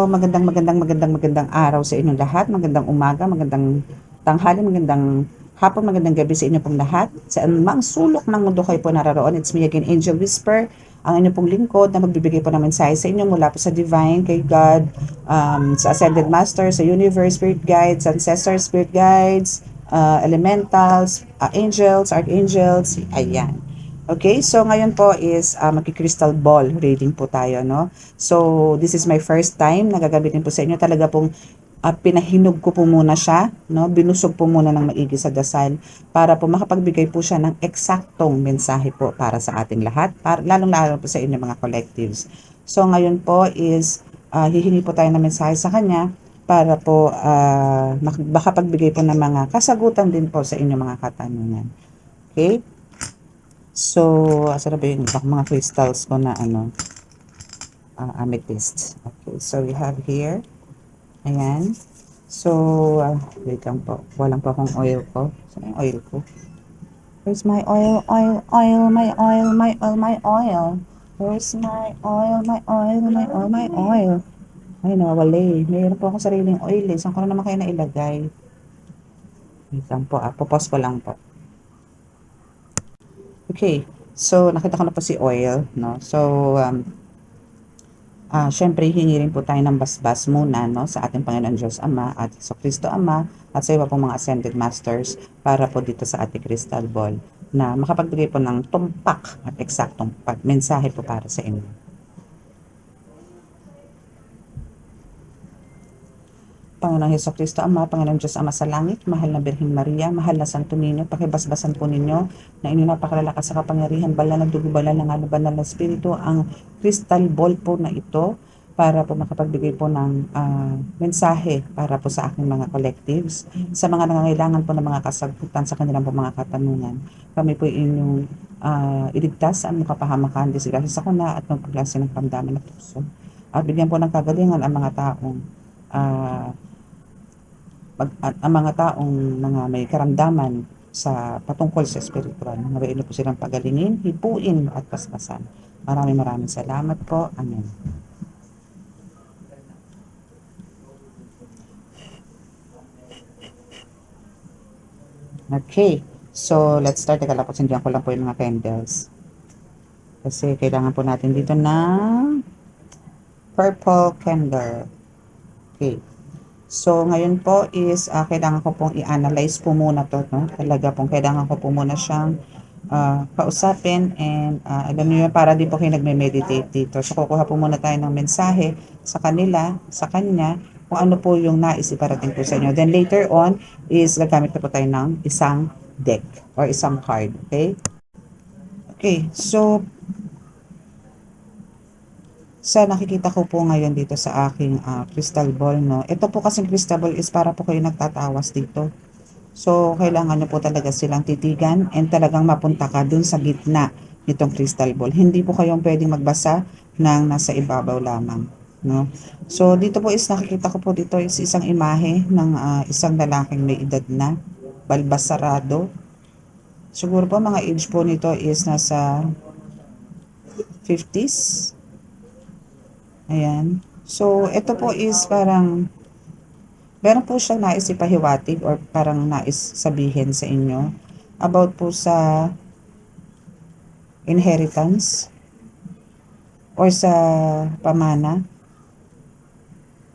Magandang araw sa inyong lahat. Magandang umaga, magandang tanghali, magandang hapon, magandang gabi sa inyo pong lahat. Sa anumang sulok ng mundo kayo po nararoon. It's me again, Angel Whisper, ang inyong pong lingkod na magbibigay po ng mensahe sa inyo mula po sa Divine, kay God, sa Ascended Master, sa Universe, Spirit Guides, Ancestors, Spirit Guides, Elementals, Angels, Archangels, ayan. Okay, so ngayon po is magki-crystal ball reading po tayo, no? So, this is my first time na gagamitin po sa inyo. Talaga pong pinahinog ko po muna siya, no? Binusog po muna ng maigi sa dasal para po makapagbigay po siya ng eksaktong mensahe po para sa ating lahat, para, lalong-lalo po sa inyo mga collectives. So, ngayon po is hihingi po tayo ng mensahe sa kanya para po makapagbigay po ng mga kasagutan din po sa inyong mga katanungan. Okay? So, asa na ba yung mga crystals ko na amethyst. Okay, so we have here. Ayan. So, wait lang po. Walang pa akong oil ko. Saan yung oil ko? Where's my oil, my oil, my oil? Where's my oil, my oil, my oil? Ay, nawawali. Mayroon po akong sariling oil eh. Saan ko na naman kayo nailagay? Wait lang po. Pupos ko lang po. Okay. So, nakita ko na po si oil, no? So, syempre, hingi rin po tayo ng basbas muna, no? Sa ating Panginoon Diyos Ama at sa Kristo Ama at sa iba pong mga Ascended Masters para po dito sa ating crystal ball na makapagbigay po ng tumpak at eksaktong mensahe po para sa inyo. Panginoong Hesus Kristo Ama, Panginoong Diyos Ama sa langit, mahal na Birheng Maria, mahal na Santo Niño, pakibasbasan po ninyo na inyong napakalalakas sa kapangyarihan, banal na dugo, banal na nga banal na Espiritu, ang crystal ball po na ito para po makapagbigay po ng mensahe para po sa aking mga collectives, sa mga nangangailangan po ng mga kasagutan sa kanilang po mga katanungan. Kami po inyong iligtas sa aming kapahamakan, disgrasya sa kuna at magpaglasi ng kamdaman na puso. At bigyan po ng kagalingan ang mga taong ang mga taong mga may karamdaman sa patungkol sa espiritual. Nawain po silang pagalingin, hipuin at paspasan. Maraming salamat po. Amen. Okay. So, let's start. Teka lang po, sindihan ko lang po yung mga candles. Kasi kailangan po natin dito ng purple candle. Okay. So, ngayon po is kailangan ko pong i-analyze po muna to, no? Talaga pong kailangan ko po muna siyang kausapin and alam niyo para din po kayo nagme-meditate dito. So, kukuha po muna tayo ng mensahe sa kanila, sa kanya, kung ano po yung nais iparating po sa inyo. Then later on is gagamit na po tayo ng isang deck or isang card. Okay? Okay, so sa nakikita ko po ngayon dito sa aking crystal ball, no? Ito po kasing crystal ball is para po kayo nagtatawas dito. So, kailangan nyo po talaga silang titigan and talagang mapunta ka dun sa gitna nitong crystal ball. Hindi po kayong pwedeng magbasa ng nasa ibabaw lamang, no? So, dito po is nakikita ko po dito is isang imahe ng isang lalaking may edad na, balbas sarado. Siguro po mga age po nito is nasa 50s. Ayan. So, ito po is parang meron po siyang nais ipahiwatig or parang nais sabihin sa inyo about po sa inheritance or sa pamana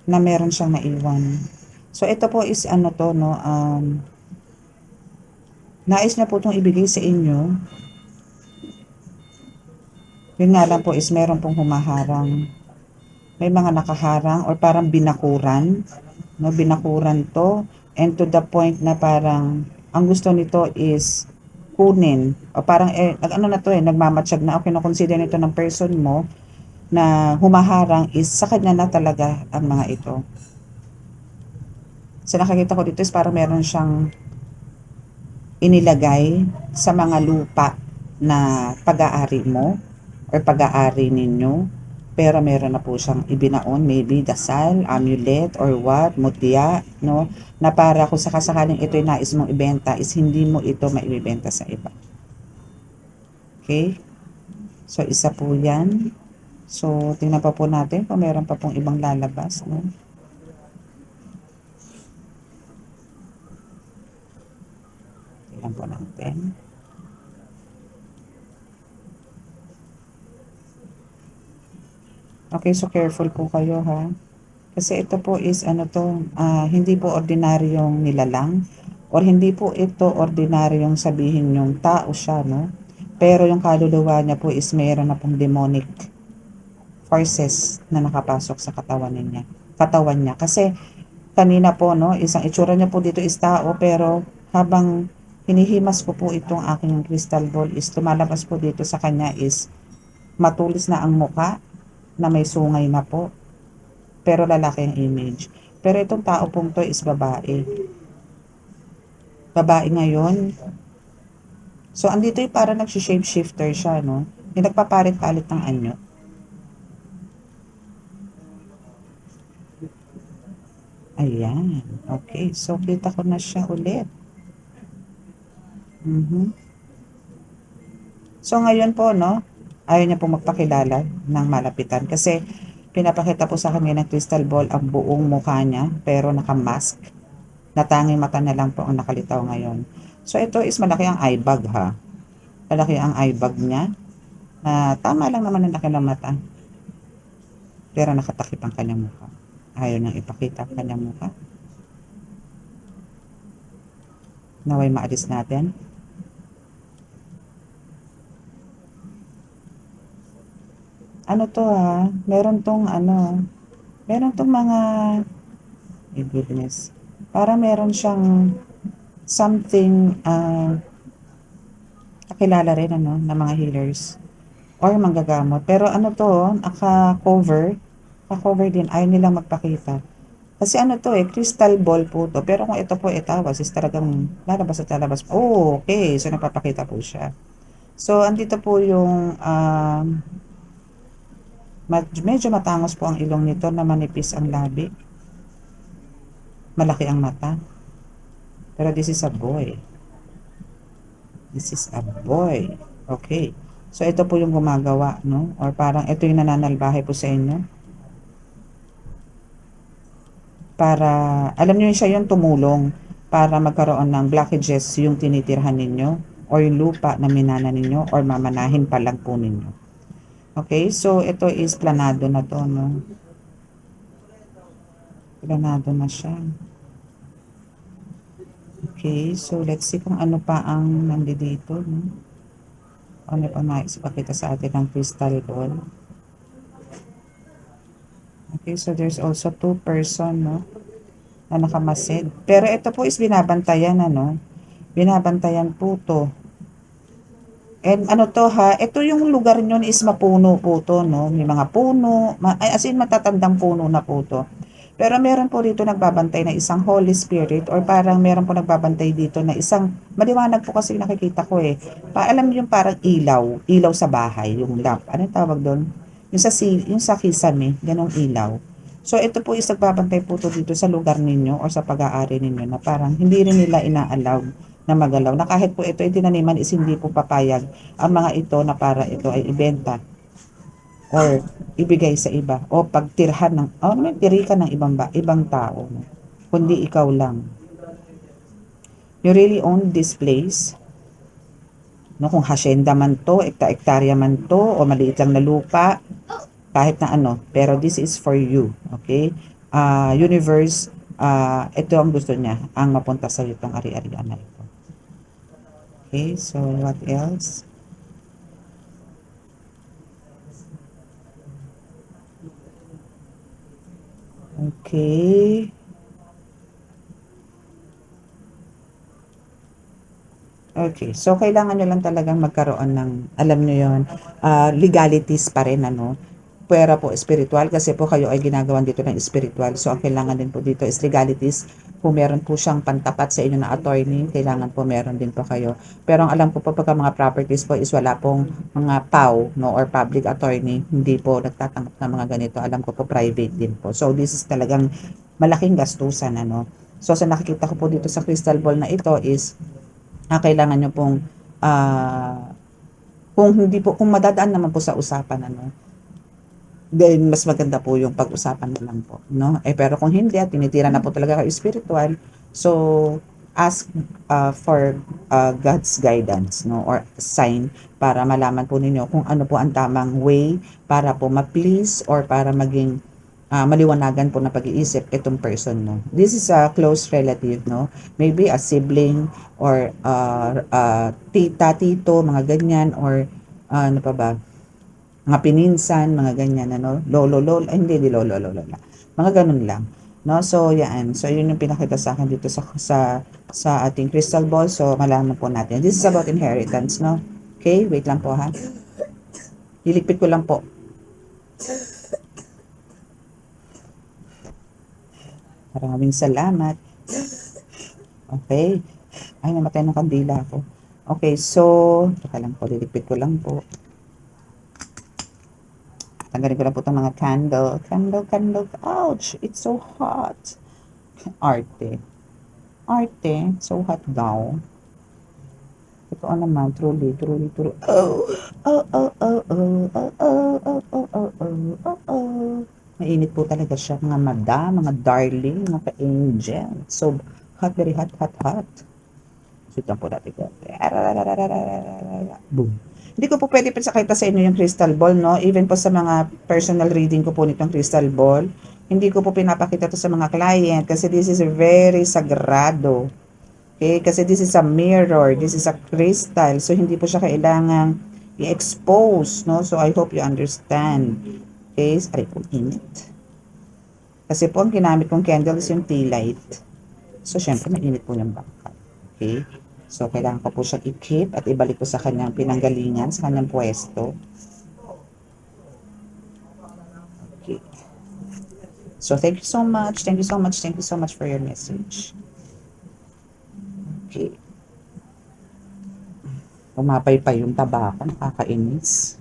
na meron siyang naiwan. So, ito po is ano to, no, nais niya po itong ibigay sa inyo. Yun nga lang po is meron pong humaharang. May mga nakaharang or parang binakuran, no, binakuran to and to the point na parang ang gusto nito is kunin o parang ano na to nagmamatsyag na okay na consider nito ng person mo na humaharang is sa kanya na talaga ang mga ito. So nakakita ko dito is parang meron siyang inilagay sa mga lupa na pag-aari mo or pag-aari ninyo. Pero meron na po siyang ibinaon, maybe dasal, amulet, or what, mutya, no? Na para kung sakasakaling ito yung nais mong ibenta, is hindi mo ito maibibenta sa iba. Okay? So, isa po yan. So, tingnan pa po natin kung meron pa pong ibang lalabas, no? Tingnan po natin. Okay, so careful po kayo ha. Kasi ito po is ano to, hindi po ordinaryong nilalang or hindi po ito ordinaryong sabihin yung tao siya, no? Pero yung kaluluwa niya po is mayroon na pong demonic forces na nakapasok sa katawan niya. Kasi kanina po, no, isang itsura niya po dito is tao, pero habang hinihimas ko po itong aking crystal ball is lumalabas po dito sa kanya is matulis na ang muka na may sungay na po, pero lalaki ang image. Pero itong tao pong to is babae. Babae ngayon. So, andito yung para nag-shape shifter siya, no? Yung nagpapalit-palit ng anyo. Ayan. Okay. So, kita ko na siya ulit. So, ngayon po, no? Ayaw niya po magpakilala ng malapitan kasi pinapakita po sa kanya ng crystal ball ang buong mukha niya pero nakamask. Natanging mata na lang po ang nakalitaw ngayon. So, ito is malaki ang eye bag ha. Malaki ang eye bag niya. Tama lang naman ang laki ng mata. Pero nakatakip ang kanyang mukha. Ayaw niyang ipakita ang kanyang mukha. Naway maalis natin. Ano to ha? Meron tong mga, my goodness. Para meron siyang something, kakilala rin ng mga healers or manggagamot. Pero ano to, naka-cover din, ayaw nilang magpakita. Kasi ano to crystal ball po to. Pero kung ito po tawas, is talagang lalabas at lalabas. Oh, okay. So, napapakita po siya. So, andito po yung, medyo matangos po ang ilong nito na manipis ang labi. Malaki ang mata. Pero this is a boy. This is a boy. Okay. So, ito po yung gumagawa, no? Or parang ito yung nananalbahe po sa inyo. Para, alam niyo siya yung tumulong para magkaroon ng blockages yung tinitirhan ninyo or yung lupa na minana ninyo or mamanahin pa lang po ninyo. Okay, so ito is planado na to, no? Planado na siya. Okay, so let's see kung ano pa ang nandito, no? Ano pa maipakita sa atin ng crystal ball. Okay, so there's also 2 person, no? Na nakamasid. Pero ito po is binabantayan, ano? Binabantayan po to. And ano to ha, ito yung lugar nyo is mapuno po to, no? May mga puno, as in matatandang puno na po to. Pero meron po dito nagbabantay na isang Holy Spirit or parang meron po nagbabantay dito na isang, maliwanag po kasi nakikita ko alam niyo yung parang ilaw sa bahay, yung lamp. Ano yung tawag doon? Yung sa kisame, ganong ilaw. So ito po is nagbabantay po to dito sa lugar ninyo or sa pag-aari ninyo na parang hindi rin nila ina-allow na magalaw. Na kahit po ito ay tinaniman is hindi po papayag ang mga ito na para ito ay ibenta or ibigay sa iba o pagtirhan ng naman tirikan ng ibang tao, no? Kundi ikaw lang. You really own this place, no? Kung hacienda man to, ektarya man to o maliit lang na lupa, kahit na ano, pero this is for you, okay? Universe, ito ang gusto niya, ang mapunta sa iyo itong ari-arian na ito. Okay, so what else? Okay. Okay, so kailangan nyo lang talagang magkaroon ng, alam nyo yon, legalities pa rin, ano. Pwera po spiritual kasi po kayo ay ginagawan dito ng spiritual. So, ang kailangan din po dito is legalities. Kung meron po siyang pantapat sa inyo na attorney, kailangan po meron din po kayo. Pero ang alam ko po pagka mga properties po is wala pong mga PAW, no, or public attorney. Hindi po nagtatanggap ng mga ganito. Alam ko po private din po. So, this is talagang malaking gastusan, ano. So, sa nakikita ko po dito sa crystal ball na ito is kailangan nyo pong kung madadaan naman po sa usapan, ano, then mas maganda po yung pag-usapan na lang po, no? Pero kung hindi at tinitira na po talaga kayo spiritual, so ask for God's guidance, no, or sign para malaman po ninyo kung ano po ang tamang way para po ma-please or para maging maliwanagan po na pag-iisip itong person, no. This is a close relative, no, maybe a sibling or tita, tito, mga ganyan, or ano pa ba, mga pininsan, mga ganyan, ano, lolo, lolo, hindi lolo, lolo, mga ganun lang. No, so yan. So yun yung pinakita sa akin dito sa ating crystal ball. So malaman po natin. This is about inheritance, no? Okay, wait lang po ha. Lilikpit ko lang po. Maraming salamat. Okay. Ay, namatay ng kandila ako. Okay, so, saka lang po, lilikpit ko lang po. Tanggalin ko lang po itong mga candle. Candle, candle. Ouch! It's so hot. Arte. Arte. So hot daw. Totoo naman. Truly, truly, truly. Oh! Oh, oh, oh, oh, oh, oh, oh, oh, oh, oh, oh, oh. Mainit po talaga siya. Mga madam, mga darling, mga ka-angel. So hot, very hot, hot, hot. Sweet lang po natin ko. Boom. Hindi ko po pwede pinakita sa inyo yung crystal ball, no? Even po sa mga personal reading ko po nitong crystal ball, hindi ko po pinapakita to sa mga client kasi this is very sagrado. Okay? Kasi this is a mirror, this is a crystal. So, hindi po siya kailangang i-expose, no? So, I hope you understand. Okay? Aray po, init. Kasi po, ang ginamit kong candle is yung tea light. So, syempre, mainit po yung bangkal. Okay? So, kailangan ko po siyang i-keep at ibalik ko sa kanyang pinanggalingan, sa kanyang pwesto. Okay. So, thank you so much. Thank you so much. Thank you so much for your message. Okay. Pumapay pa yung tabako. Nakakainis.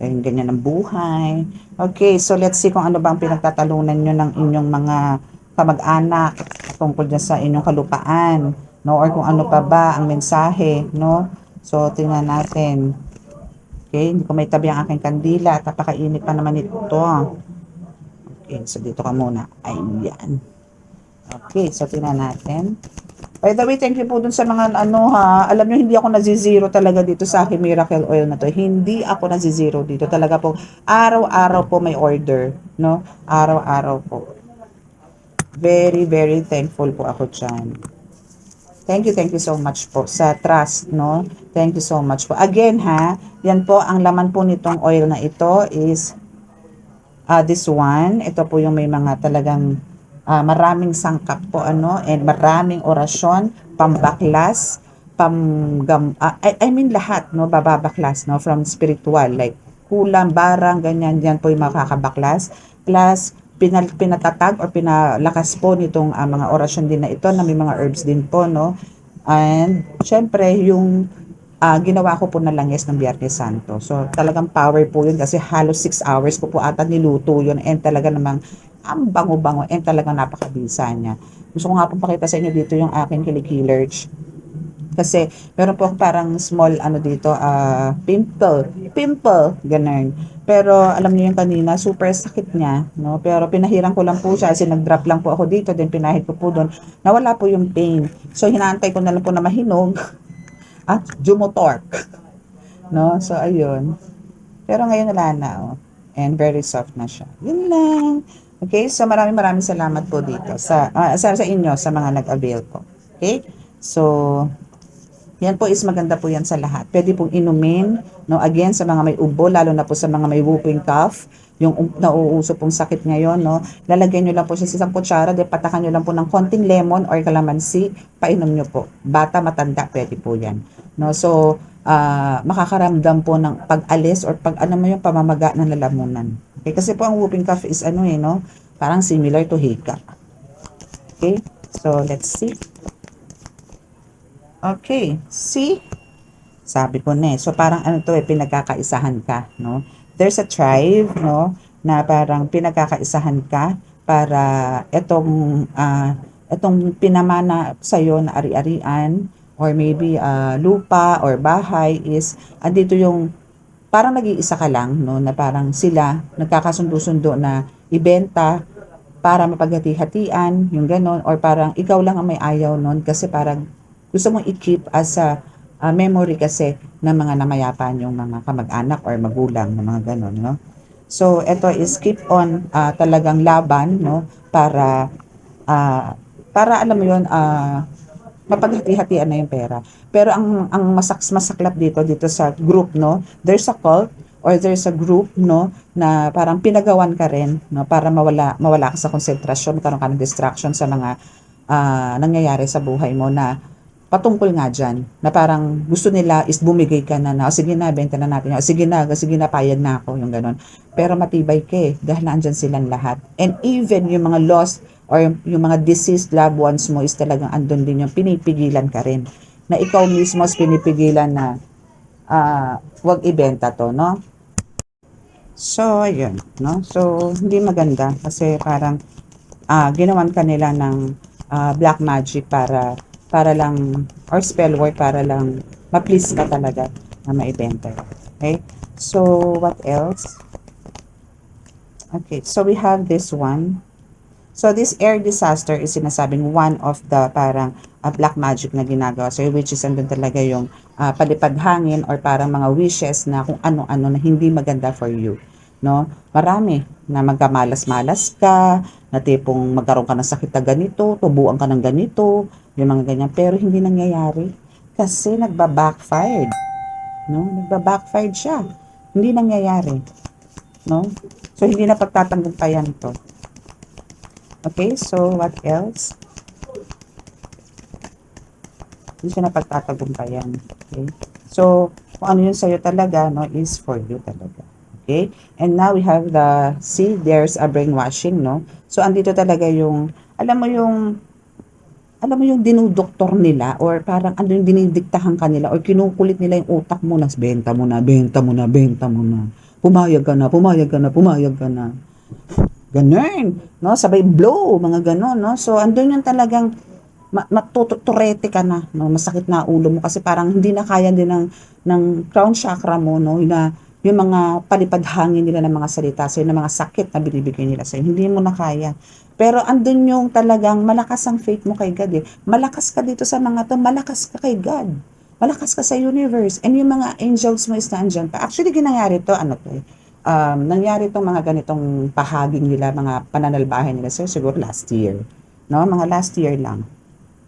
Ayun, ganyan ang buhay. Okay, so let's see kung ano ba ang pinagtatalunan nyo ng inyong mga kamag-anak tungkol dyan sa inyong kalupaan, no? Or kung ano pa ba ang mensahe, no? So, tingnan natin. Okay, hindi ko may tabi ang aking kandila at napakainit pa naman ito. Okay, so dito ka muna. Ayan. Okay, so tingnan natin. By the way, thank you po dun sa mga ano ha. Alam nyo, hindi ako nazizero talaga dito sa aking miracle oil na to. Hindi ako nazizero dito. Talaga po, araw-araw po may order. No? Araw-araw po. Very, very thankful po ako dyan. Thank you so much po sa trust, no? Thank you so much po. Again ha, yan po, ang laman po nitong oil na ito is this one. Ito po yung may mga talagang maraming sangkap po, ano, and maraming orasyon, pambaklas, I mean lahat, no, bababaklas, no, from spiritual, like kulam, barang, ganyan, yan po yung makakabaklas. Plus, pinatatag or pinalakas po nitong mga orasyon din na ito na may mga herbs din po, no. And, syempre, yung ginawa ko po na langis ng Biyernes Santo. So, talagang power po yun kasi halos 6 hours ko po ata niluto yun and talaga namang ang bango-bango and talagang napakabisa niya. Gusto ko nga po pakita sa inyo dito yung aking kilikilers. Kasi, meron po parang small, ano dito, pimple, ganun. Pero, alam niyo yung kanina, super sakit niya, no? Pero, pinahiran ko lang po siya, kasi nag-drop lang po ako dito, then pinahid ko po doon, nawala po yung pain. So, hinaantay ko na lang po na mahinog, at jumotork, no? So, ayun. Pero ngayon wala na, oh. And very soft na siya. Yun lang. Okay? So, maraming salamat po dito sa inyo, sa mga nag-avail po. Okay? So, yan po is maganda po yan sa lahat. Pwede pong inumin, no? Again, sa mga may ubo, lalo na po sa mga may whooping cough, yung nauuso pong sakit ngayon, no? Lalagyan nyo lang po siya sa isang kutsara, de patakan nyo lang po ng konting lemon or calamansi, painom nyo po. Bata, matanda, pwede po yan. No? So, makakaramdam po ng pag-alis or pag ano mo yung pamamaga ng lalamunan. Okay? Kasi po ang whooping cough is ano no? Parang similar to hika. Okay? So, let's see. Okay, see? Sabi ko na So, parang ano to pinagkakaisahan ka, no? There's a tribe, no? Na parang pinagkakaisahan ka para itong pinamana sa'yo na ari-arian or maybe lupa or bahay is andito yung parang nag-iisa ka lang, no, na parang sila nagkakasundo-sundo na ibenta para mapaghati-hatian, yung gano'n, or parang ikaw lang ang may ayaw nun kasi parang gusto mong i-keep as a memory kasi ng mga namayapan yung mga kamag-anak or magulang ng mga gano'n, no? So, ito is keep on talagang laban, no, ah, para alam mo yun, mapaghati-hatian na yung pera. Pero ang masaklap dito sa group, no, there's a cult or there's a group, no, na parang pinagawan ka rin, no, para mawala ka sa konsentrasyon, magkaroon ka ng distraction sa mga nangyayari sa buhay mo na patungkol nga dyan, na parang gusto nila is bumigay ka na, o sige na, benta na natin, o sige na, payag na ako, yung ganon. Pero matibay ka dahil naandyan silang lahat. And even yung mga lost or yung mga deceased loved ones mo is talagang andun din yung pinipigilan ka rin. Na ikaw mismo is pinipigilan na wag ibenta to, no? So, ayun, no? So, hindi maganda kasi parang ginawan ka nila ng black magic para lang or spell word para lang ma-please ka talaga na maibenta. Okay? So, what else? Okay, so we have this one. So, this air disaster is sinasabing one of the parang black magic na ginagawa. So, which is andun talaga yung palipad hangin or parang mga wishes na kung ano-ano na hindi maganda for you. No? Marami na magkamalas-malas ka, na tipong magkaroon ka ng sakit na ganito, tubuan ka ng ganito, yung mga ganyan. Pero hindi nangyayari kasi nagba-backfired. No? Nagba-backfired siya. Hindi nangyayari. No? So, hindi na pagtatanggumpayan to. Okay, so what else? Hindi siya na pagtatagumpayan. Okay? So, kung ano yun sa'yo talaga, no, is for you talaga. Okay? And now we have the, see, there's a brainwashing, no? So, andito talaga yung, alam mo yung dinudoktor nila or parang ano yung dinidiktahan kanila or kinukulit nila yung utak mo na benta mo na, benta mo na, benta mo na. Pumayag ka na, pumayag ka na, pumayag ka na. Ganun, no? Sabay blow, mga ganun, no? So, andun yung talagang matuturete ka na, no? Masakit na ulo mo kasi parang hindi na kaya din ng crown chakra mo, no? Na yung mga palipad hangin nila ng mga salita sa'yo, ng mga sakit na binibigay nila sa'yo, hindi mo na kaya. Pero andun yung talagang malakas ang faith mo kay God eh. Malakas ka dito sa mga to, malakas ka kay God. Malakas ka sa universe. And yung mga angels mo is naandyan pa. Actually, ginangyari to, ano to eh. Nangyari itong mga ganitong pahaging nila, mga pananalbahe nila, sir, siguro last year. No? Mga last year lang.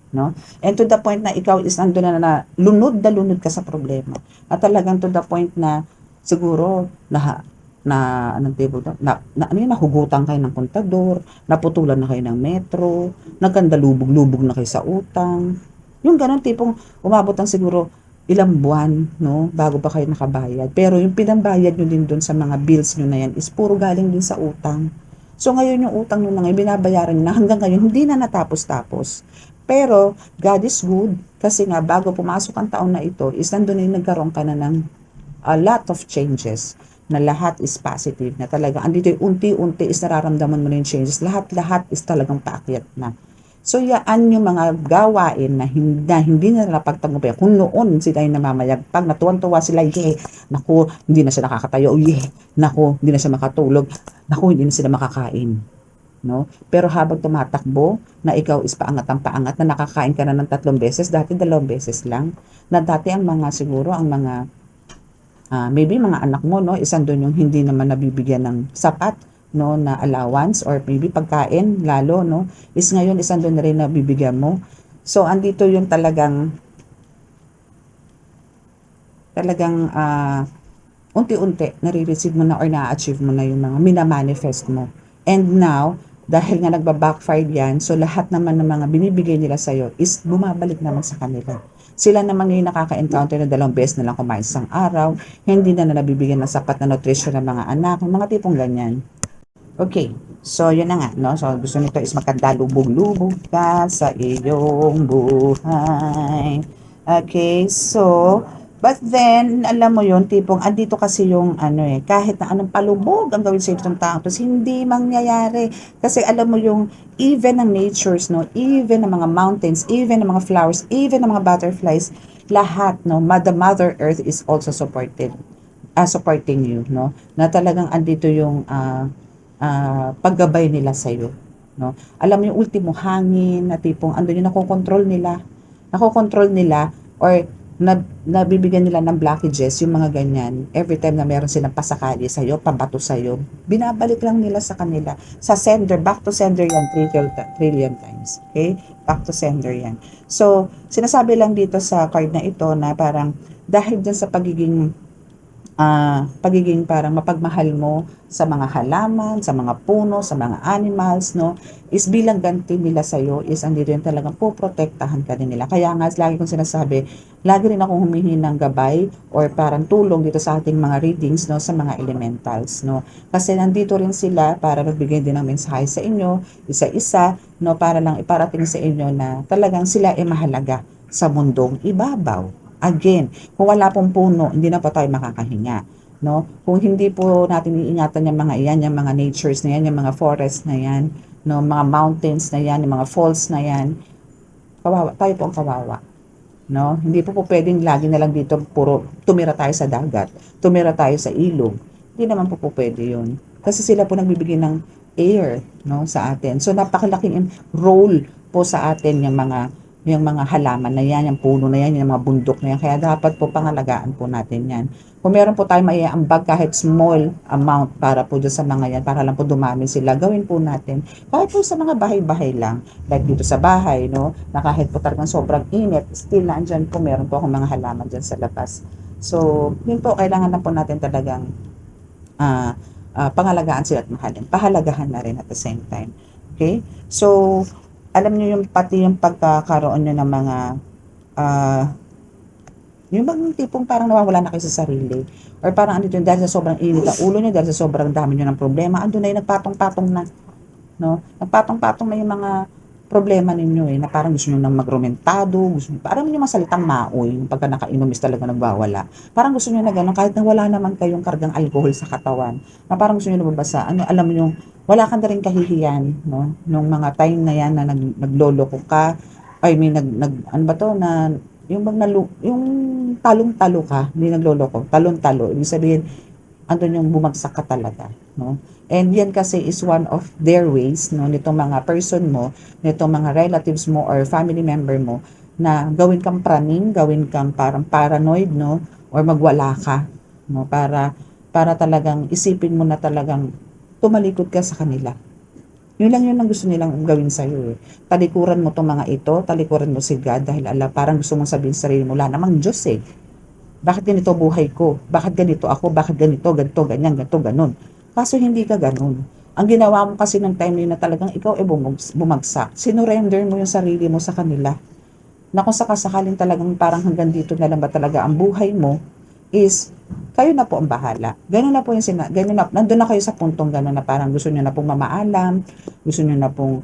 No? And to the point na ikaw is nandun na lunod ka sa problema. At talagang to the point na siguro anong table ano yun, nahugutan kayo ng kontador, naputulan na kayo ng metro, nagkandalubog-lubog na kayo sa utang. Yung ganun tipong umabot ang siguro ilang buwan, no, bago pa kayo nakabayad. Pero yung pinambayad nyo din doon sa mga bills nyo na yan is puro galing din sa utang. So ngayon yung utang nyo na ngayon, binabayaran nyo na hanggang ngayon, hindi na natapos-tapos. Pero God is good kasi nga bago pumasok ang taon na ito is nandun na yung nagkaroon ka na ng a lot of changes na lahat is positive na talaga andito yung unti-unti is nararamdaman mo na yung changes lahat is talagang paakyat na. So yaan yung mga gawain na hindi na napagtagumpayan kung noon sila yung namamayagpag natuwan-tuwa sila naku hindi na siya nakakatayo naku hindi na siya makatulog naku hindi na sila makakain, no? Pero habang tumatakbo na ikaw is paangat ang paangat na nakakain ka na ng 3 beses, dati 2 beses lang, na dati ang mga siguro ang mga maybe mga anak mo, no, isang doon yung hindi naman nabibigyan ng sapat, no, na allowance or maybe pagkain lalo, no, is ngayon isang doon na rin nabibigyan mo. So andito yung talagang unti-unti nare-receive mo na or na-achieve mo na yung mga minamanifest mo. And now, dahil nga nagba-backfire yan, so lahat naman ng mga binibigay nila sa'yo is bumabalik naman sa kanila. Sila naman yung nakaka-encounter na 2 beses na lang kumain sa araw, hindi na nabibigyan ng sapat na nutrition ng mga anak, mga tipong ganyan. Okay, so yun na nga, no? So gusto nito is makadalubog-lubog ka sa iyong buhay. Okay, so but then, alam mo yun, tipong andito kasi yung ano eh, kahit na anong palubog ang gawin sa itong tao, tapos hindi mangyayari. Kasi alam mo yung even ng natures, no, even ng mga mountains, even ng mga flowers, even ng mga butterflies, lahat, no, the Mother Earth is also supported. supporting you, no? Na talagang andito yung paggabay nila sa iyo, no? Alam mo yung ultimo hangin na tipong andun yung nakokontrol nila or nabibigyan nila ng blockages, yung mga ganyan. Every time na meron silang pasakali sa iyo, pabato sa iyo, binabalik lang nila sa kanila. Sa sender, back to sender yan, trillion times. Okay? Back to sender yan. So, sinasabi lang dito sa card na ito na parang dahil dyan sa pagiging parang mapagmahal mo sa mga halaman, sa mga puno, sa mga animals, no, is bilang ganti nila sa iyo is andito yung talagang poprotektahan ka din nila. Kaya nga, lagi kong sinasabi, lagi rin akong humihingi ng gabay or parang tulong dito sa ating mga readings, no, sa mga elementals, no. Kasi nandito rin sila para magbigay din ng mensahe sa inyo, isa-isa, no, para lang iparating sa inyo na talagang sila ay mahalaga sa mundong ibabaw. Again, kung wala pong puno, hindi na po tayo makakahinga. No? Kung hindi po natin iingatan yung mga iyan, yung mga natures na yan, yung mga forest na yan, no, mga mountains na yan, yung mga falls na yan, kawawa, tayo po ang kawawa. No? Hindi po pwedeng lagi na lang dito puro tumira tayo sa dagat, tumira tayo sa ilog. Hindi naman po pwede yun. Kasi sila po nagbibigay ng air, no, sa atin. So napakalaking role po sa atin yung mga halaman na yan, yung puno na yan, yung mga bundok na yan. Kaya dapat po pangalagaan po natin yan. Kung meron po tayong maiambag kahit small amount para po dyan sa mga yan, para lang po dumami sila, gawin po natin. Kahit po sa mga bahay-bahay lang, like dito sa bahay, no, na kahit po talagang sobrang init, still nandyan po, meron po akong mga halaman dyan sa labas. So, yun po, kailangan na po natin talagang pangalagaan sila at mahalin. Pahalagahan na rin at the same time. Okay? So, alam niyo yung pati yung pagkakaroon niyo ng mga yung bang tipong parang nawawala na kayo sa sarili or parang andito yung dahil sa sobrang init ang ulo niyo, dahil sa sobrang dami niyo ng problema, andun na yung nagpatong-patong na, no? Nagpatong-patong na yung mga problema ninyo na parang gusto niyo nang magrumentado, gusto niyo, parang yung mga salitang maoy, yung pagka nakainom is talaga nagwawala. Parang gusto niyo na gano'n, kahit na wala naman kayong kargang alcohol sa katawan, na parang gusto niyo lumabasa, alam niyo, wala ka na rin kahihiyan, no? Nung mga time na yan na nagloloko ka, I mean, ano ba to, na yung yung talong-talo ka, hindi nagloloko, talon-talo, ibig sabihin, andun yung bumagsak ka talaga, no? And yan kasi is one of their ways, no, nitong mga person mo, nitong mga relatives mo or family member mo, na gawin kang praning, gawin kang parang paranoid, no, or magwala ka, no, para talagang isipin mo na talagang tumalikod ka sa kanila. Yun lang yun ang gusto nilang gawin sa'yo eh. Talikuran mo tong mga ito, talikuran mo si God dahil parang gusto mong sabihin sa sarili mo, wala namang Diyos eh. Bakit ganito buhay ko? Bakit ganito ako? Bakit ganito, ganyan, ganito, ganun? Kaso hindi ka ganun. Ang ginawa mo kasi ng time na talagang ikaw ay bumagsak. Sinurrender mo yung sarili mo sa kanila. Na kung sakasakaling talagang parang hanggang dito na lang ba talaga ang buhay mo, is kayo na po ang bahala. Ganun na po yung ganun na, nandun na kayo sa puntong ganun na parang gusto niyo na pong mamaalam, gusto niyo na pong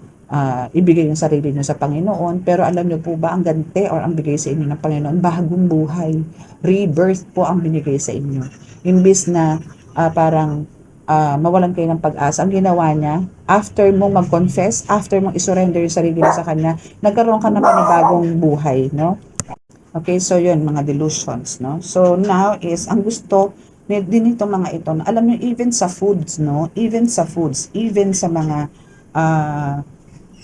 ibigay yung sarili niyo sa Panginoon, pero alam niyo po ba ang ganti or ang bigay sa inyo ng Panginoon, bagong buhay, rebirth po ang binigay sa inyo. Imbis na parang mawalan kayo ng pag-asa, ang ginawa niya, after mong mag-confess, after mong isurrender yung sarili mo sa Kanya, nagkaroon ka ng panibagong buhay, no? Okay, so yun, mga delusions, no? So now is, ang gusto din itong mga ito, na alam nyo, even sa foods, no? Even sa foods, even sa mga,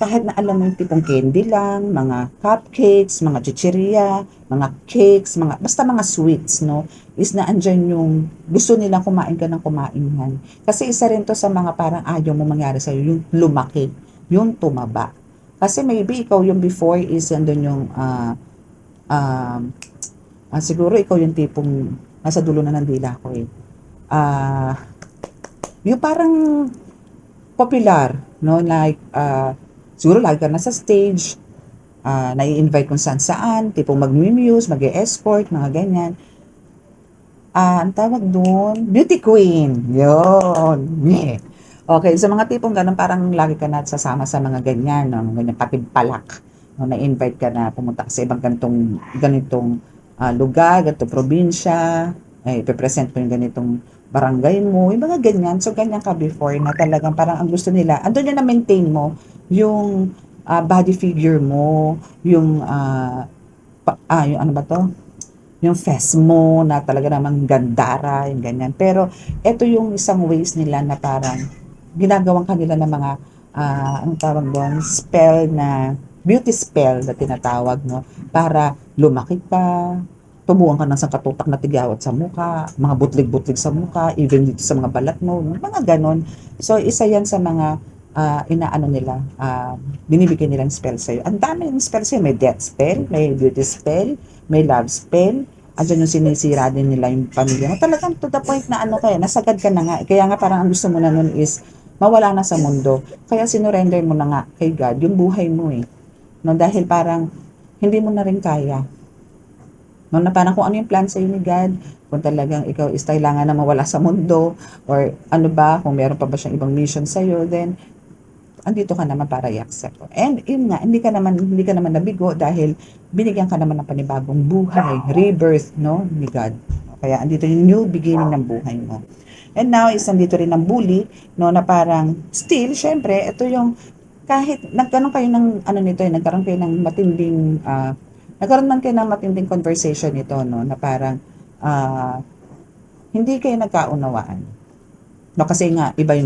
kahit na alam mo yung tipong candy lang, mga cupcakes, mga chicheria, mga cakes, basta mga sweets, no? Is na andyan yung gusto nilang kumain ka ng kumain yan. Kasi isa rin to sa mga parang ayaw mo mangyari sa'yo, yung lumaki, yung tumaba. Kasi maybe ikaw yung before is andun yung, siguro ikaw yung tipong nasa dulo na ng dila ko eh. Yung parang popular, no? Like, siguro lagi ka na sa stage, nai-invite kung saan-saan, tipong mag-muse, mag-escort, mga ganyan. Ang tawag doon, beauty queen. Yun. Yeah. Okay, so mga tipong ganun, parang lagi ka na sasama sa mga ganyan, no? Ganyan, patibpalak. No? Na-invite ka na pumunta sa ibang ganitong lugar, ganitong probinsya, ipipresent mo yung ganitong barangay mo, yung mga ganyan. So, ganyan ka before na talagang parang ang gusto nila, andun yun na maintain mo yung body figure mo, yung ano ba to? yung face mo na talaga namang gandara, yung ganyan. Pero ito yung isang ways nila na parang ginagawang kanila ng mga anong tawag doon, spell na beauty spell na tinatawag, no? Para lumaki ka, tubuhan ka ng sangkatutak na tigawat sa muka, mga butlig-butlig sa muka, even dito sa mga balat mo, mga ganon. So, isa yan sa mga inaano nila, binibigyan nilang spell sa'yo. Ang dami ng spell sa'yo. May death spell, may beauty spell, may love spell, andyan yung sinisira din nila yung pamilya mo. Talagang to the point na ano kaya, nasagad ka na nga. Kaya nga parang ang gusto mo na nun is mawala na sa mundo. Kaya sinurrender mo na nga kay God yung buhay mo eh. No, dahil parang hindi mo na rin kaya. No, na parang kung ano yung plan sa ni God, kung talagang ikaw is kailangan na mawala sa mundo, or ano ba, kung meron pa ba siyang ibang mission sa'yo, then andito ka naman para i-accept ko. And yun nga, hindi ka naman nabigo dahil binigyan ka naman ng panibagong buhay, rebirth, no, ni God. Kaya andito yung new beginning ng buhay mo. And now, is andito rin ang bully, no, na parang, still, syempre, ito yung, kahit nagkaroon kayo ng, ano nito, nagkaroon kayo ng matinding, nagkaroon man kayo ng matinding conversation nito, no, na parang, hindi kayo nagkaunawaan. No, kasi nga, iba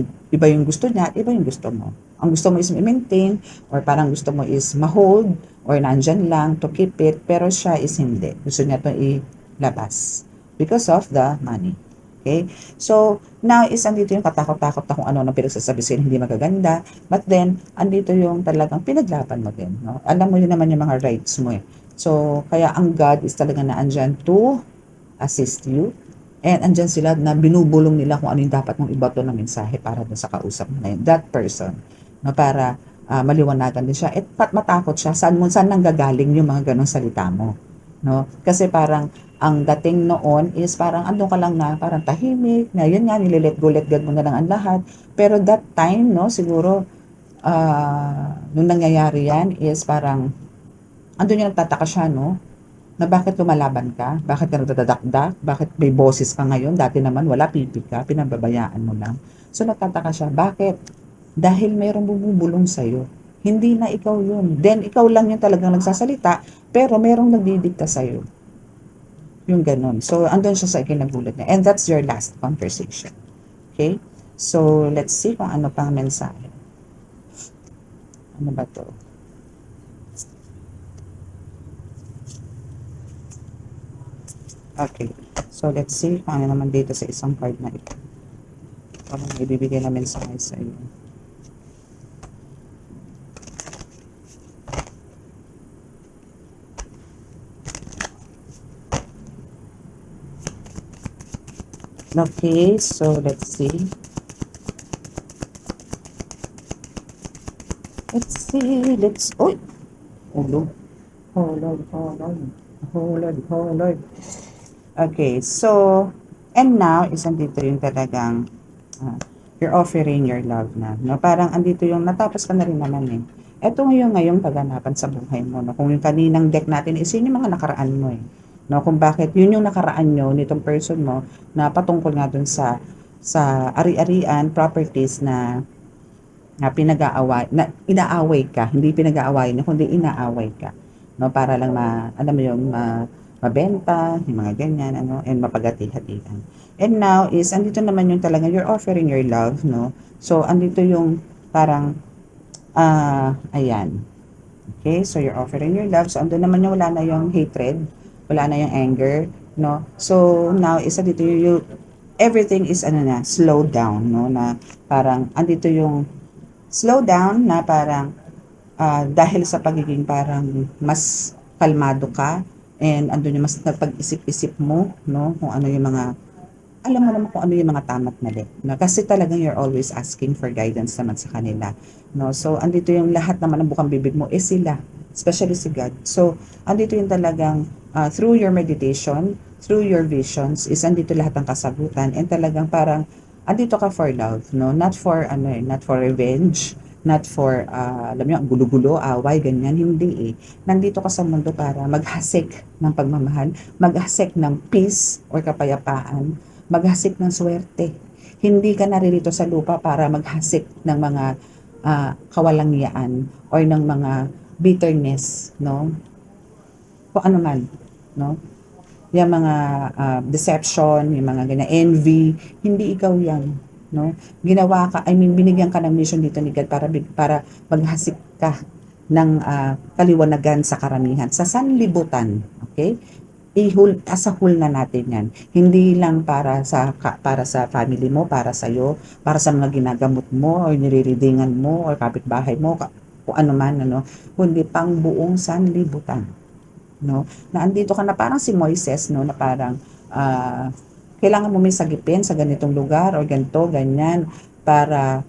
yung gusto niya, iba yung gusto mo. Ang gusto mo is i-maintain, or parang gusto mo is ma-hold, or nandyan lang to keep it, pero siya is hindi. Gusto niya to ilabas. Because of the money. Okay? So, now is andito yung katakot-takot na kung ano na pinagsasabi sa'yo hindi magaganda. But then, andito yung talagang pinaglaban mo din. No? Alam mo yun naman yung mga rights mo eh. So, kaya ang God is talaga na andyan to assist you. And andyan sila na binubulong nila kung ano yung dapat mong ibato na mensahe para dun sa kausap mo na yun. That person. No, para maliwanagan din siya. At matakot siya. Saan nanggagaling yung mga ganong salita mo. No? Kasi parang ang dating noon is parang andun ka lang na parang tahimik, na yun nga, nililet go mo na lang ang lahat. Pero that time, no, siguro, nung nangyayari yan is parang andun yung nagtataka siya, no? Na bakit lumalaban ka? Bakit ka nagdadakdak? Bakit may boses ka ngayon? Dati naman wala, pipi ka, pinababayaan mo lang. So nagtataka siya, bakit? Dahil mayroong bumubulong sa'yo. Hindi na ikaw yun. Then ikaw lang yung talagang nagsasalita, pero mayroong nagdidikta sa'yo. Yung ganun. So andun siya sa ikinagulat niya. And that's your last conversation. Okay? So let's see kung ano pang mensahe. Ano ba to? Okay. So, let's see kung ano naman dito sa isang card na ito. Parang ibibigay na mensahe sa iyo. Okay. So, let's see. Uy! Oh, Lord. Oh, Lord. Oh, Lord. Oh, Lord. Oh, Lord. Okay, so, and now, is andito yung talagang, you're offering your love na, no? Parang andito yung, natapos ka na rin naman eh. Ito ngayong kaganapan sa buhay mo, no? Kung yung kaninang deck natin is yun yung mga nakaraan mo eh. No? Kung bakit, yun yung nakaraan nyo nitong person mo na patungkol nga dun sa ari-arian, properties na pinag-aaway, na inaaway ka, hindi pinag-aaway na, kundi inaaway ka. No? Para lang alam mo yung, mabenta, yung mga ganyan, ano, and mapagati-hatian. And now is, andito naman yung talaga, you're offering your love, no? So, andito yung parang, ayan. Okay, so you're offering your love. So, andun naman yung wala na yung hatred, wala na yung anger, no? So, now is andito yung everything is, slow down, no? Na parang, andito yung slow down na parang, dahil sa pagiging parang mas kalmado ka, and andun yung mas napag-isip-isip mo, no? Kung ano yung mga, alam mo naman kung ano yung mga tama't mali. No? Kasi talagang you're always asking for guidance naman sa kanila. No? So, andito yung lahat naman ng bukang bibig mo, sila. Especially si God. So, andito yung talagang, through your meditation, through your visions, is andito lahat ng kasagutan. And talagang parang, andito ka for love, no? Not for, not for revenge, not for, alam mo yung gulo-gulo, away, ganyan, hindi eh. Nandito ka sa mundo para maghasik ng pagmamahal, maghasik ng peace or kapayapaan, maghasik ng swerte. Hindi ka naririto sa lupa para maghasik ng mga kawalangyaan or ng mga bitterness, no? Kung ano man, no? yung mga deception, yung mga ganyan, envy, hindi ikaw yan. No? Ginawa ka, I mean, binigyan ka ng mission dito ni God para maghasik ka ng kaliwanagan sa karamihan, sa sanlibutan. Okay? Asahul na natin yan. Hindi lang para sa family mo, para sa iyo, para sa mga ginagamot mo o niriridingan mo o kapitbahay mo, kung ano man, ano, kundi pang buong sanlibutan, no? Na andito ka na parang si Moises, no, na parang kailangan mo may sagipin sa ganitong lugar o ganito, ganyan para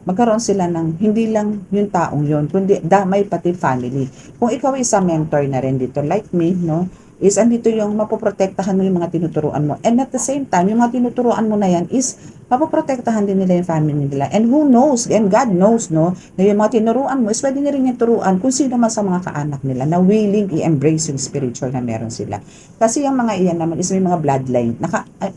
magkaroon sila ng hindi lang yung taong yun, kundi damay pati family. Kung ikaw ay isa mentor na rin dito like me, no, is andito yung mapoprotektahan mo yung mga tinuturuan mo. And at the same time, yung mga tinuturuan mo na yan is mapoprotektahan din nila yung family nila. And who knows, and God knows, no, na yung mga tinuruan mo is pwede na rin yung turuan kung sino man sa mga kaanak nila na willing i-embrace yung spiritual na meron sila. Kasi yung mga iyan naman is may mga bloodline.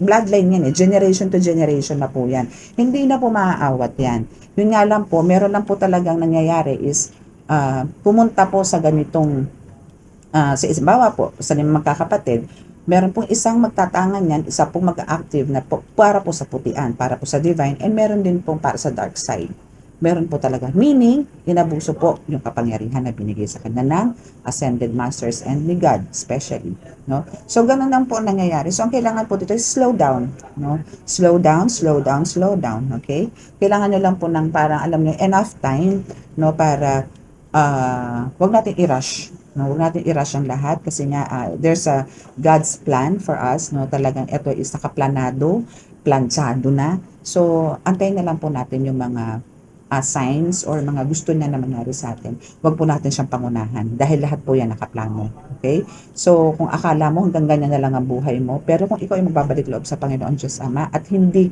Bloodline yan eh, generation to generation na po yan. Hindi na po maaawat yan. Yun nga lang po, meron lang po talagang nangyayari is pumunta po sa ganitong sa isimbawa po, sa limang magkakapatid, meron pong isang magtatangan yan, isa pong mag-active na po, para po sa putian, para po sa divine, and meron din pong para sa dark side. Meron po talaga. Meaning, inabuso po yung kapangyarihan na binigay sa kanya ng ascended masters and ni God, especially. No? So, ganun lang po ang nangyayari. So, ang kailangan po dito is slow down. No? Slow down, slow down, slow down. Okay? Kailangan nyo lang po ng parang, alam nyo, enough time, no, para wag natin i-rush. No, huwag natin i-rush ang lahat kasi nga there's a God's plan for us, no. Talagang ito is nakaplanado, planchado na. So, antayin na lang po natin yung mga signs or mga gusto niya na mangyari sa atin. Huwag po natin siyang pangunahan dahil lahat po yan nakaplano. Okay? So, kung akala mo hanggang ganyan na lang ang buhay mo, pero kung ikaw ay magbabalik loob sa Panginoon Diyos Ama at hindi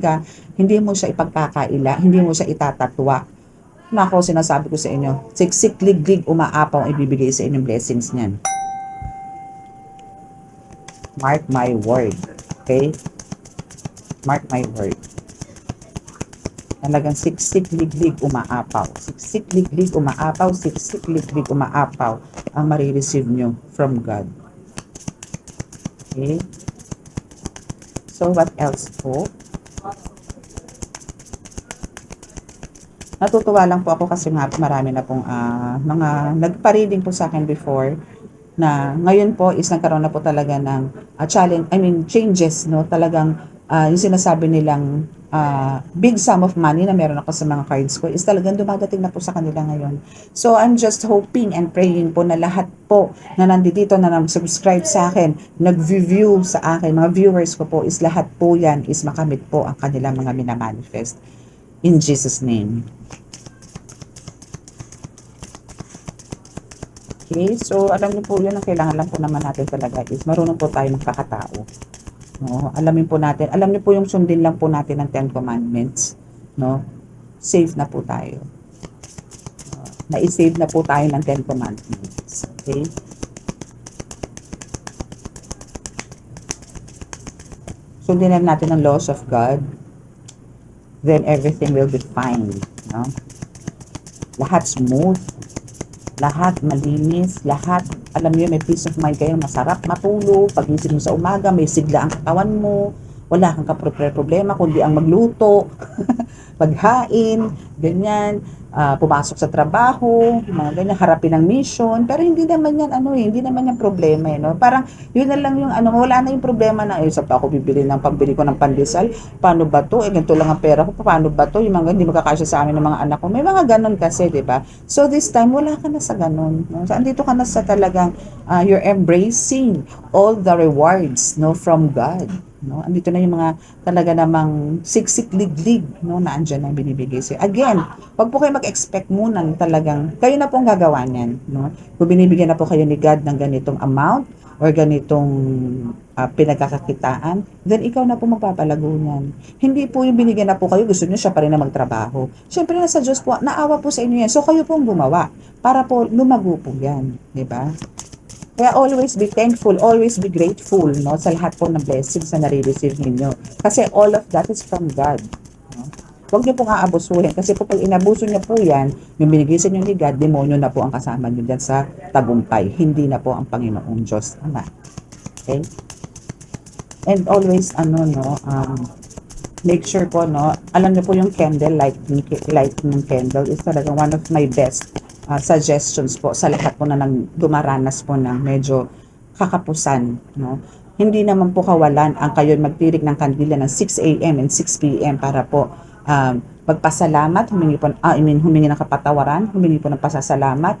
mo siya ipagkakaila, hindi mo siya itatatwa, nako, sinasabi ko sa inyo, siksik, liglig, umaapaw ang ibibigay sa inyong blessings niyan. Mark my word. Okay? Mark my word. Talagang siksik, liglig, umaapaw. Siksik, liglig, umaapaw. Siksik, liglig, umaapaw ang marireceive nyo from God. Okay? So, what else po? Natutuwa lang po ako kasi nga marami na pong mga nagpa-reading po sa akin before na ngayon po is nagkaroon na po talaga ng challenge, I mean changes, no? Talagang yung sinasabi nilang big sum of money na meron ako sa mga cards ko is talagang dumadating na po sa kanila ngayon. So I'm just hoping and praying po na lahat po na nandito na nag-subscribe sa akin, nag-view sa akin, mga viewers ko po is lahat po yan is makamit po ang kanilang mga minamanifest. In Jesus' name. Okay, so alam niyo po yun, ang kailangan lang po naman natin talaga is marunong po tayo magkakatao. No? Alamin po natin, alam niyo po yung sundin lang po natin ng 10 commandments. No? Safe na po tayo. Na-save na po tayo ng 10 commandments. Okay? Sundin lang natin ang laws of God, then everything will be fine. No? Lahat smooth, lahat malinis, lahat, alam niyo, may peace of mind kayo, masarap matulog, pagising mo sa umaga, may sigla ang katawan mo, wala kang problema, kundi ang magluto, paghain, ganyan, pumasok sa trabaho, mga ganyan, harapin ang mission, pero hindi naman yan, hindi naman yan problema, no? Parang, yun na lang yung, wala na yung problema na, sa pa ako bibili ng pambili ko ng pandesal, paano ba to? Ganito lang ang pera ko, paano ba to? Yung mga hindi magkakasya sa amin ng mga anak ko, may mga ganon kasi, di ba? So, this time, wala ka na sa ganon, no? So, andito ka na sa talagang, you're embracing all the rewards, no, from God. No, andito na yung mga talaga namang siksik liglig, no, na andyan na binibigay sa'yo. Again, wag po kayo mag-expect muna ng talagang kayo na pong gagawa niyan, no. Kung binibigyan na po kayo ni God ng ganitong amount or ganitong pinagkakakitaan, then ikaw na po magpapalago niyan. Hindi po yung binigyan na po kayo, gusto niyo siya pa rin na magtrabaho. Siyempre nasa Diyos po, naawa po sa inyo yan. So kayo pong gumawa para po lumago po yan, di ba? Kaya always be thankful, always be grateful, no, sa lahat po ng blessings na nare-receive ninyo. Kasi all of that is from God. No? Huwag niyo pong aabusuhin. Kasi po pag inabuso niyo po yan, yung binigay sa inyo ni God, demonyo na po ang kasama niyo dyan sa tagumpay. Hindi na po ang Panginoong Diyos. Ama. Okay? And always, make sure po, no, alam niyo po yung candle, light ng candle is talaga one of my best suggestions po sa lahat po na dumaranas po ng medyo kakapusan, no. Hindi naman po kawalan ang kayo magtirik ng kandila ng 6 a.m. and 6 p.m. para po magpasalamat, humingi ng kapatawaran, humingi po ng pasasalamat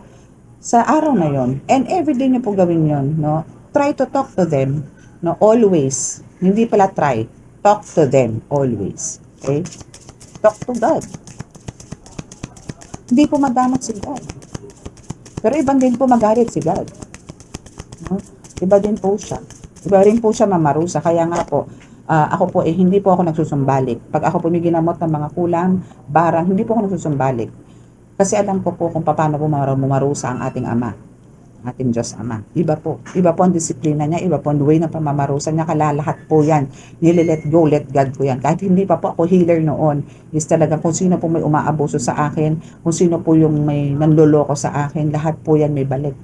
sa araw na yon. And everyday niyo po gawin yon, no. Try to talk to them, no, always. Hindi pala try. Talk to them always. Okay? Talk to God. Hindi po madamot si God. Pero ibang din po magalit si God. No? Iba din po siya. Iba rin po siya mamarusa. Kaya nga po, ako po hindi po ako nagsusumbalik. Pag ako po may ginamot ng mga kulang, barang, hindi po ako nagsusumbalik. Kasi alam ko po kung paano po mamarusa ang ating Ama, ating Diyos Ama. Iba po ang disiplina niya, iba po ang way ng pamamarusa niya, kalalahat po yan. Let go, let God po yan. Kahit hindi pa po ako healer noon, is talaga kung sino po may umaabuso sa akin, kung sino po yung may nanloloko sa akin, lahat po yan may balik.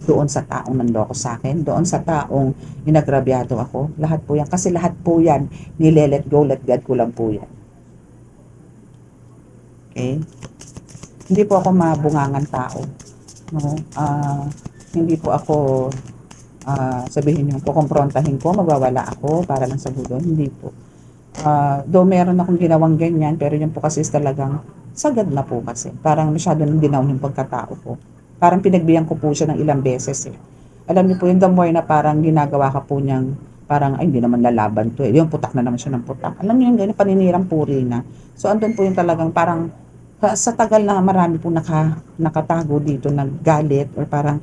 Doon sa taong nanloko sa akin, doon sa taong inagrabyado ako, lahat po yan. Kasi lahat po yan, let go, let God ko lang po yan. Okay? Hindi po ako mabungangan tao. No? Hindi po ako sabihin yung kukomprontahin ko, magwawala ako para lang sa budol. Hindi po. Though meron akong ginawang ganyan, pero yun po kasi is talagang sagad na po kasi. Parang masyado nang ginaw yung pagkatao ko. Parang pinagbiyan ko po siya ng ilang beses eh. Alam niyo po yung the more na parang ginagawa ka po niyang parang, ay, hindi naman lalaban to eh. Yung putak na naman siya ng putak. Alam niyo yung ganyan, paninirang puri na. So, andun po yung talagang parang sa tagal na marami po nakatago dito, naggalit or parang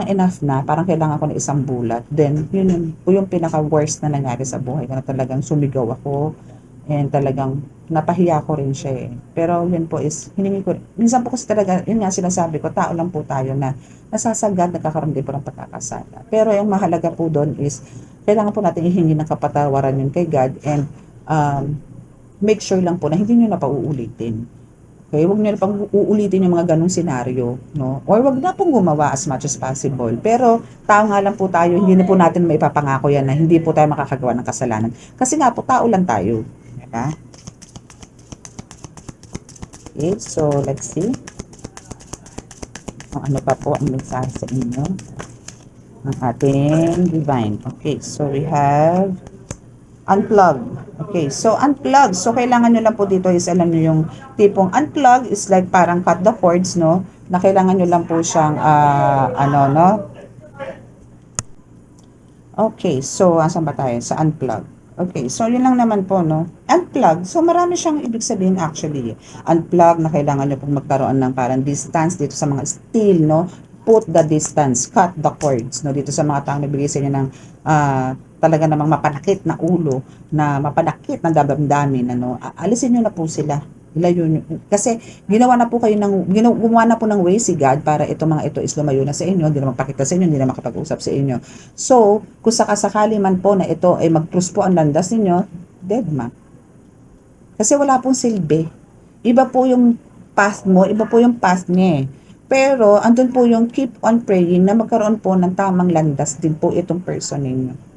enough na, parang kailangan ko ng isang bulat. Then, yun po yung pinaka-worst na nangyari sa buhay ko na talagang sumigaw ako and talagang napahiya ko rin siya eh. Pero yun po is, hiningi ko, minsan po kasi talaga, yun nga sinasabi ko, tao lang po tayo na nasasagad, nagkakaroon din po ng pagkakasala. Pero yung mahalaga po doon is, kailangan po natin ihingi ng kapatawaran yun kay God and make sure lang po na hindi nyo na pauulitin. Okay, huwag niyo na pang uulitin yung mga ganong senaryo, no? Or wag na pong gumawa as much as possible. Pero tao nga lang po tayo, hindi na po natin maipapangako yan na hindi po tayo makakagawa ng kasalanan. Kasi nga po, tao lang tayo. Diba? Okay, so let's see. Kung ano pa po ang mensahe sa inyo ng ating divine. Okay, so we have unplug. Okay, so unplug. So kailangan nyo lang po dito is alam nyo yung tipong unplug is like parang cut the cords, no? Na kailangan nyo lang po siyang no? Okay, so asan ba tayo? Sa unplug. Okay, so yun lang naman po, no? Unplug. So marami siyang ibig sabihin actually. Unplug na kailangan nyo pong magkaroon ng parang distance dito sa mga steel, no? Put the distance, cut the cords, no? Dito sa mga taong nabigay sa inyo ng talaga namang mapanakit na ulo, na mapanakit na damdamin, ano? Alisin nyo na po sila. Ilayo nyo. Kasi gumawa na po ng way si God para itong mga ito is lumayo na sa inyo, hindi na magpakita sa inyo, hindi na makapag-usap sa inyo. So, kung sakasakali man po na ito ay mag-cruise po ang landas ninyo, dead ma. Kasi wala pong silbi. Iba po yung path mo, iba po yung path niya eh. Pero, andun po yung keep on praying na magkaroon po ng tamang landas din po itong person ninyo.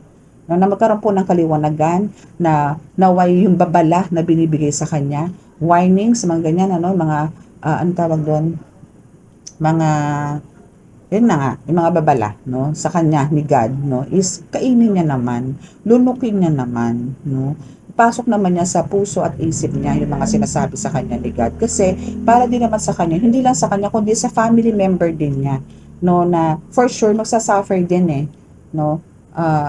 Na magkaroon po ng kaliwanagan na naway yung babala na binibigay sa kanya, warnings, mga ganyan, mga, ano tawag doon, mga, yun na nga, yung mga babala, no, sa kanya, ni God, no, is kainin niya naman, lunukin niya naman, no, pasok naman niya sa puso at isip niya yung mga sinasabi sa kanya ni God. Kasi, para din naman sa kanya, hindi lang sa kanya, kundi sa family member din niya, no, na for sure, magsasuffer din eh, no,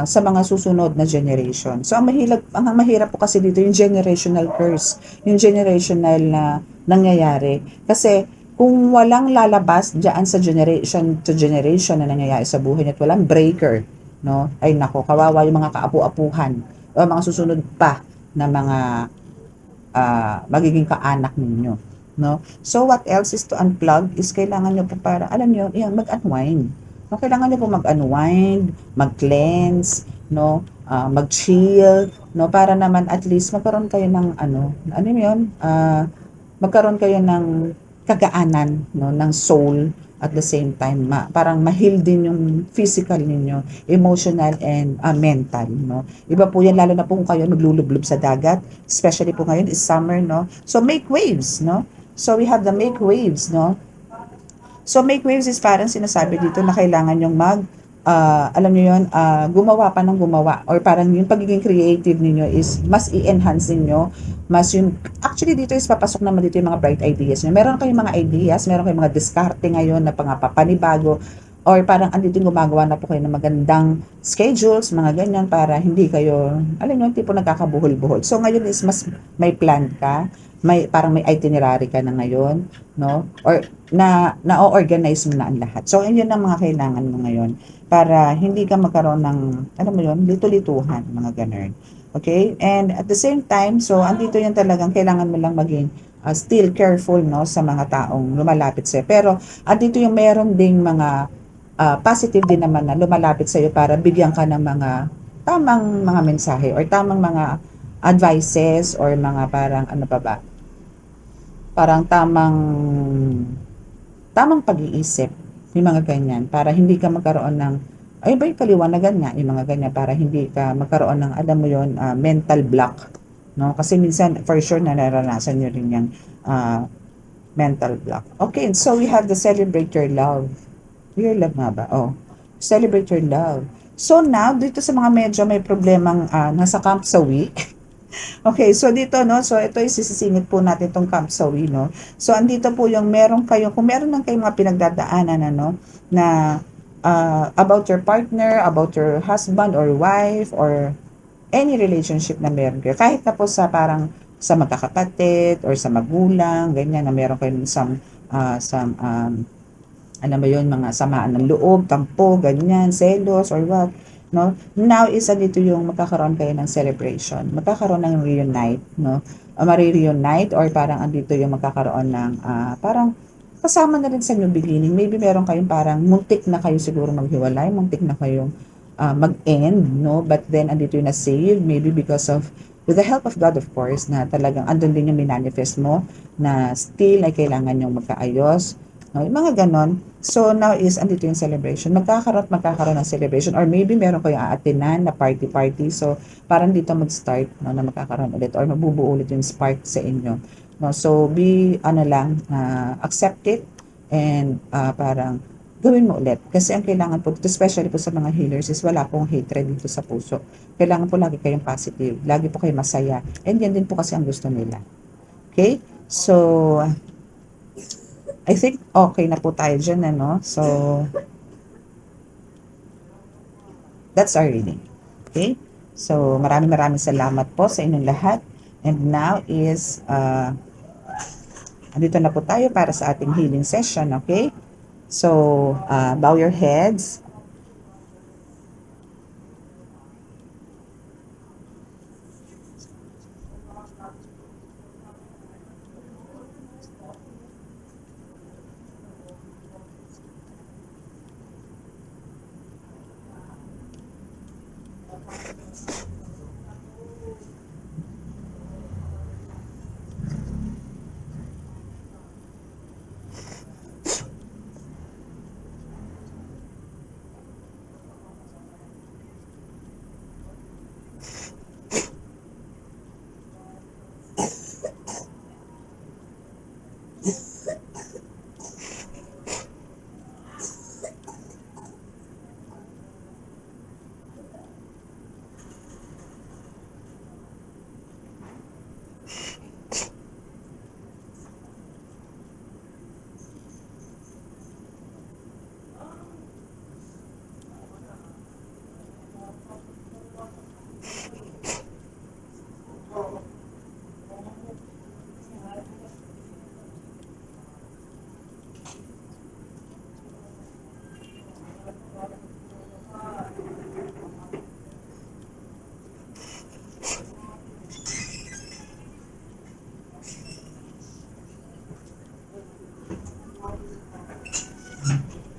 sa mga susunod na generation. So, ang mahirap po kasi dito yung generational curse, yung generational na nangyayari. Kasi, kung walang lalabas diyan sa generation to generation na nangyayari sa buhay niya at walang breaker, no? Ay nako, kawawa yung mga kaapu-apuhan o mga susunod pa na mga magiging kaanak ninyo, no? So, what else is to unplug is kailangan nyo po para, alam nyo, mag-unwind. So, kailangan nyo po mag-unwind, mag-cleanse, no? Mag-chill, no? Para naman at least magkaroon kayo ng magkaroon kayo ng kagaanan, no? Ng soul at the same time parang ma-heal din yung physical ninyo, emotional and mental, no? Iba po yan lalo na po kung kayo maglulublob sa dagat, especially po ngayon is summer, no? So make waves, no? So we have the make waves, no? So make waves is parang sinasabi dito na kailangan yung alam niyo yun, gumawa pa ng gumawa or parang yung pagiging creative ninyo is mas i-enhance ninyo, mas yung, actually dito is papasok naman dito yung mga bright ideas nyo. Meron kayong mga ideas, meron kayong mga diskarte ngayon na pangapapanibago or parang andito yung gumagawa na po kayo ng magandang schedules, mga ganyan para hindi kayo, alam nyo, tipo nagkakabuhol-buhol. So ngayon is mas may plan ka, may parang may itinerary ka na ngayon, no? Or na-organize mo na ang lahat. So, yun ang mga kailangan mo ngayon para hindi ka magkaroon ng, alam mo yun, lito-lituhan, mga ganun. Okay? And at the same time, so, andito yun talagang kailangan mo lang maging still careful, no, sa mga taong lumalapit sa'yo. Pero, andito yung meron ding mga positive din naman na lumalapit sa'yo para bigyan ka ng mga tamang mga mensahe or tamang mga advices or mga parang ano pa ba, parang tamang pag-iisip, yung mga ganyan, para hindi ka magkaroon ng, ay ba yung paliwanagan nga, yung mga ganyan, para hindi ka magkaroon ng, alam mo yon, mental block, no? Kasi minsan, for sure, na naranasan nyo rin yung mental block. Okay, so we have the celebrate your love. Your love nga ba? Oh, celebrate your love. So now, dito sa mga medyo may problemang nasa camp sa week, okay, so dito, no, so ito isisingit po natin itong Camp Sawi, no. So andito po yung meron kayo, kung meron lang kayong mga pinagdadaanan, ano, na about your partner, about your husband or wife, or any relationship na meron kayo. Kahit na po sa parang sa magkakapatid or sa magulang, ganyan, na meron kayong some alam mo yun, mga samaan ng loob, tampo, ganyan, selos, or what, no? Now is dito yung magkakaroon kayo ng celebration. Magkakaroon ng reunite, no? Mari-reunite or parang andito yung magkakaroon ng parang kasama na rin sa new beginning. Maybe meron kayong parang muntik na kayo siguro maghiwalay, muntik na kayong mag-end, no? But then andito yung na-save, maybe because of with the help of God, of course, na talagang andun din yung minanifest mo na still ay kailangan yung magkaayos, no? Yung mga ganon. So, now is, andito yung celebration. Magkakaroon ng celebration. Or maybe meron kayong aatinan na party-party. So, parang dito mag-start, no, na magkakaroon ulit. Or mabubuo ulit yung spark sa inyo. No? So, accept it. And parang, gawin mo ulit. Kasi ang kailangan po, especially po sa mga healers, is wala pong hatred dito sa puso. Kailangan po lagi kayong positive. Lagi po kayong masaya. And yan din po kasi ang gusto nila. Okay? So, I think okay na po tayo dyan, ano? So, that's our reading. Okay? So, maraming salamat po sa inyong lahat. And now is, andito na po tayo para sa ating healing session, okay? So, bow your heads.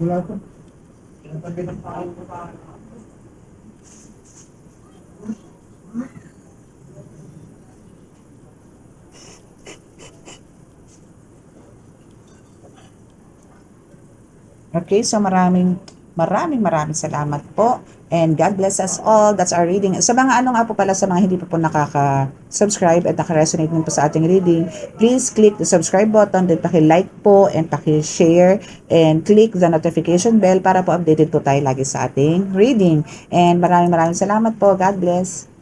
Wala po. Okay, so maraming salamat po. And God bless us all. That's our reading. Sa mga ano nga po pala, sa mga hindi pa po nakaka-subscribe at naka-resonate din po sa ating reading, please click the subscribe button, then paki-like po and paki-share and click the notification bell para po updated po tayo lagi sa ating reading. And maraming salamat po. God bless.